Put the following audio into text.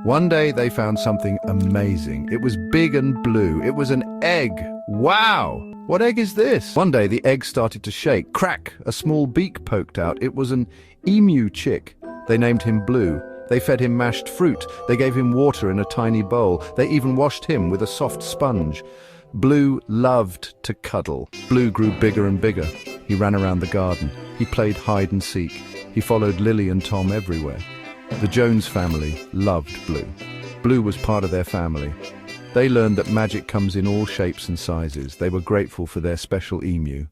One day they found something amazing. It was big and blue. It was an egg. Wow! What egg is this? One day the egg started to shake. Crack! A small beak poked out. It was an emu chick. They named him Blue. They fed him mashed fruit. They gave him water in a tiny bowl. They even washed him with a soft sponge. Blue loved to cuddle. Blue grew bigger and bigger. He ran around the garden. He played hide and seek. He followed Lily and Tom everywhere. The Jones family loved Blue. Blue was part of their family. They learned that magic comes in all shapes and sizes. They were grateful for their special emu.